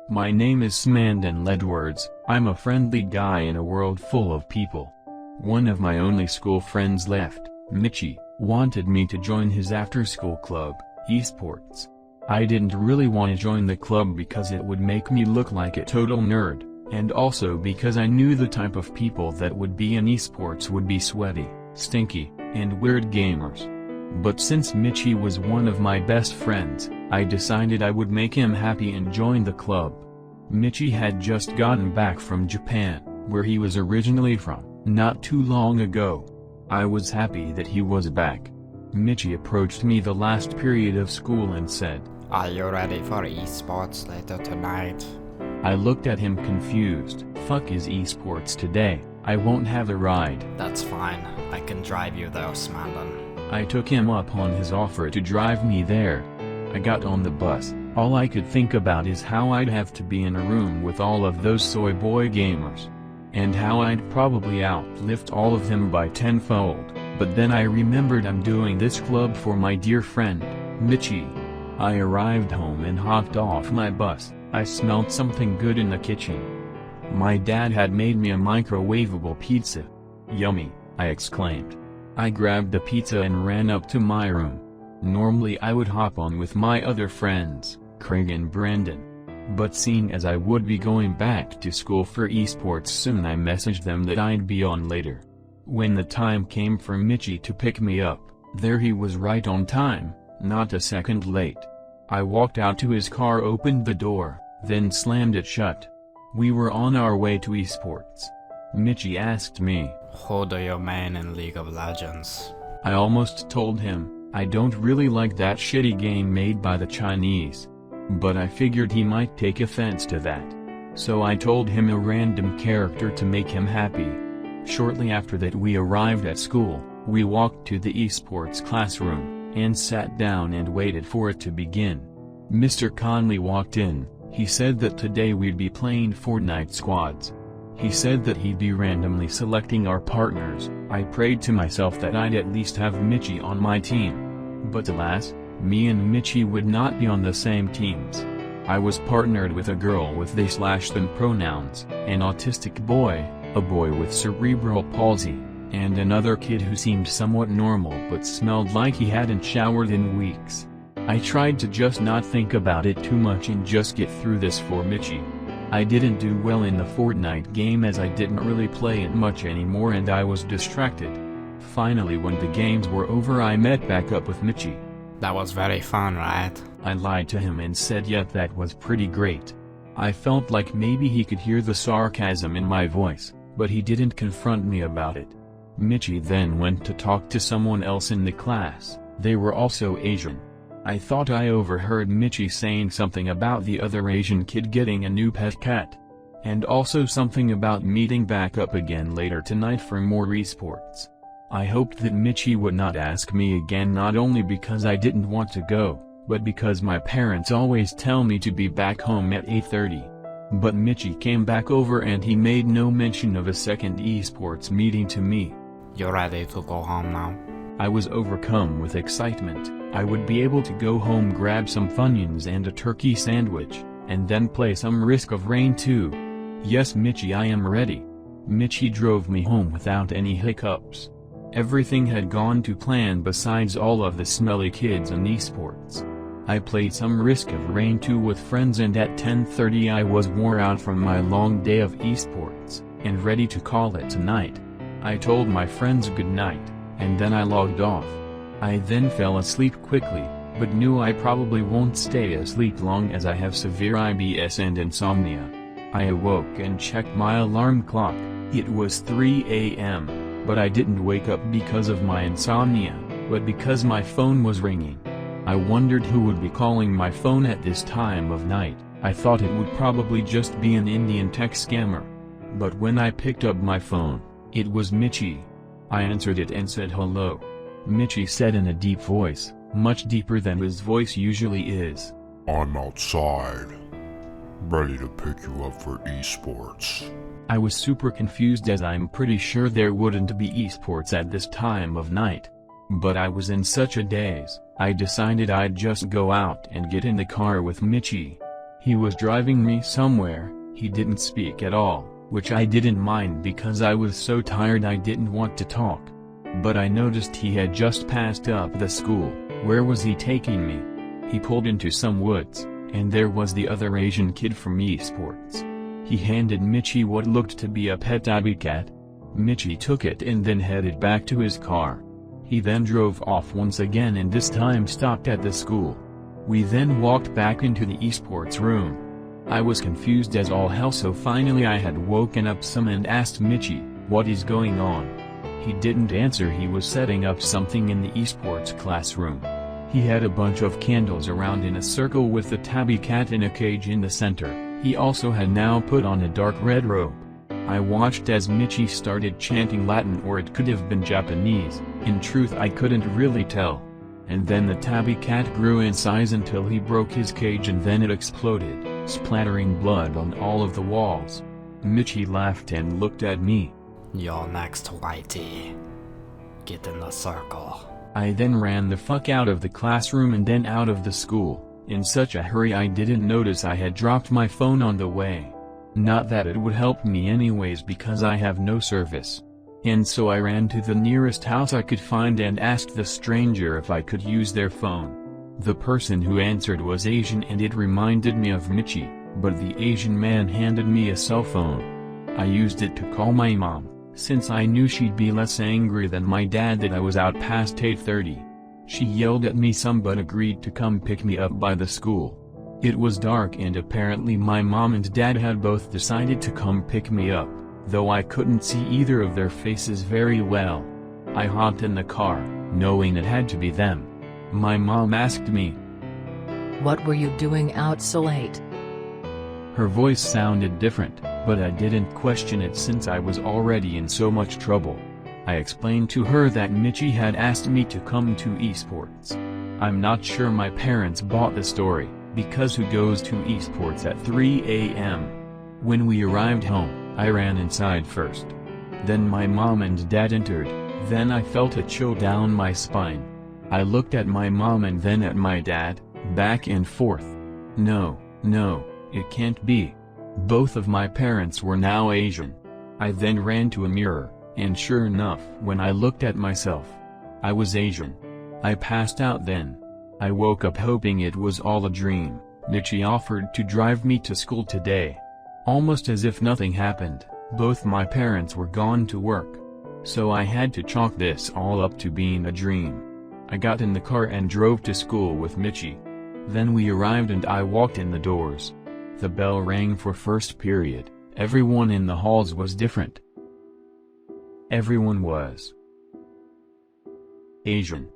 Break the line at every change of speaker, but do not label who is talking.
My name is Smandon Ledwards. I'm a friendly guy in a world full of people. One of my only school friends left, Mitchy, wanted me to join his after-school club, Esports. I didn't really want to join the club because it would make me look like a total nerd, and also because I knew the type of people that would be in esports would be sweaty, stinky, and weird gamers. But since Mitchy was one of my best friends, I decided I would make him happy and join the club. Mitchy had just gotten back from Japan, where he was originally from, not too long ago. I was happy that he was back. Mitchy approached me the last period of school and said,
"Are you ready for esports later tonight?"
I looked at him confused. Fuck is esports today? I won't have a ride.
"That's fine, I can drive you there, Smandon."
I took him up on his offer to drive me there. I got on the bus. All I could think about is how I'd have to be in a room with all of those soy boy gamers. And how I'd probably outlift all of them by tenfold. But then I remembered I'm doing this club for my dear friend, Mitchy. I arrived home and hopped off my bus. I smelled something good in the kitchen. My dad had made me a microwavable pizza. "Yummy," I exclaimed. I grabbed the pizza and ran up to my room. Normally I would hop on with my other friends, Craig and Brandon. But seeing as I would be going back to school for esports soon, I messaged them that I'd be on later. When the time came for Mitchy to pick me up, there he was right on time, not a second late. I walked out to his car, opened the door, then slammed it shut. We were on our way to esports. Mitchy asked me,
"Who do you main in League of Legends?"
I almost told him, I don't really like that shitty game made by the Chinese. But I figured he might take offense to that. So I told him a random character to make him happy. Shortly after that we arrived at school. We walked to the esports classroom, and sat down and waited for it to begin. Mr. Conley walked in. He said that today we'd be playing Fortnite squads. He said that he'd be randomly selecting our partners. I prayed to myself that I'd at least have Mitchy on my team. But alas, me and Mitchy would not be on the same teams. I was partnered with a girl with they/them pronouns, an autistic boy, a boy with cerebral palsy, and another kid who seemed somewhat normal but smelled like he hadn't showered in weeks. I tried to just not think about it too much and just get through this for Mitchy. I didn't do well in the Fortnite game as I didn't really play it much anymore and I was distracted. Finally, when the games were over, I met back up with Mitchy.
"That was very fun, right?"
I lied to him and said yet that was pretty great. I felt like maybe he could hear the sarcasm in my voice, but he didn't confront me about it. Mitchy then went to talk to someone else in the class. They were also Asian. I thought I overheard Mitchy saying something about the other Asian kid getting a new pet cat. And also something about meeting back up again later tonight for more esports. I hoped that Mitchy would not ask me again, not only because I didn't want to go, but because my parents always tell me to be back home at 8:30. But Mitchy came back over and he made no mention of a second esports meeting to me.
"You ready to go home now?"
I was overcome with excitement. I would be able to go home, grab some Funyuns and a turkey sandwich, and then play some Risk of Rain 2. "Yes Mitchy, I am ready." Mitchy drove me home without any hiccups. Everything had gone to plan besides all of the smelly kids in esports. I played some Risk of Rain 2 with friends and at 10:30 I was wore out from my long day of esports, and ready to call it tonight. I told my friends good night, and then I logged off. I then fell asleep quickly, but knew I probably won't stay asleep long as I have severe IBS and insomnia. I awoke and checked my alarm clock. It was 3 a.m. But I didn't wake up because of my insomnia, but because my phone was ringing. I wondered who would be calling my phone at this time of night. I thought it would probably just be an Indian tech scammer. But when I picked up my phone, it was Mitchy. I answered it and said hello. Mitchy said in a deep voice, much deeper than his voice usually is,
"I'm outside, ready to pick you up for esports."
I was super confused as I'm pretty sure there wouldn't be esports at this time of night. But I was in such a daze, I decided I'd just go out and get in the car with Mitchy. He was driving me somewhere. He didn't speak at all, which I didn't mind because I was so tired I didn't want to talk. But I noticed he had just passed up the school. Where was he taking me? He pulled into some woods, and there was the other Asian kid from Esports. He handed Mitchy what looked to be a pet tabby cat. Mitchy took it and then headed back to his car. He then drove off once again and this time stopped at the school. We then walked back into the esports room. I was confused as all hell, so finally I had woken up some and asked Mitchy, "What is going on?" He didn't answer. He was setting up something in the esports classroom. He had a bunch of candles around in a circle with the tabby cat in a cage in the center. He also had now put on a dark red robe. I watched as Mitchy started chanting Latin, or it could have been Japanese. In truth I couldn't really tell. And then the tabby cat grew in size until he broke his cage and then it exploded, splattering blood on all of the walls. Mitchy laughed and looked at me.
You're next, Whitey. Get in the circle.
I then ran the fuck out of the classroom and then out of the school. In such a hurry I didn't notice I had dropped my phone on the way. Not that it would help me anyways because I have no service. And so I ran to the nearest house I could find and asked the stranger if I could use their phone. The person who answered was Asian and it reminded me of Mitchy, but the Asian man handed me a cell phone. I used it to call my mom, since I knew she'd be less angry than my dad that I was out past 8:30. She yelled at me some but agreed to come pick me up by the school. It was dark and apparently my mom and dad had both decided to come pick me up, though I couldn't see either of their faces very well. I hopped in the car, knowing it had to be them. My mom asked me,
"What were you doing out so late?"
Her voice sounded different, but I didn't question it since I was already in so much trouble. I explained to her that Mitchy had asked me to come to esports. I'm not sure my parents bought the story, because who goes to esports at 3 a.m.? When we arrived home, I ran inside first. Then my mom and dad entered, then I felt a chill down my spine. I looked at my mom and then at my dad, back and forth. No, it can't be. Both of my parents were now Asian. I then ran to a mirror, and sure enough, when I looked at myself, I was Asian. I passed out then. I woke up hoping it was all a dream. Mitchy offered to drive me to school today. Almost as if nothing happened, both my parents were gone to work. So I had to chalk this all up to being a dream. I got in the car and drove to school with Mitchy. Then we arrived and I walked in the doors. The bell rang for first period. Everyone in the halls was different. Everyone was Asian.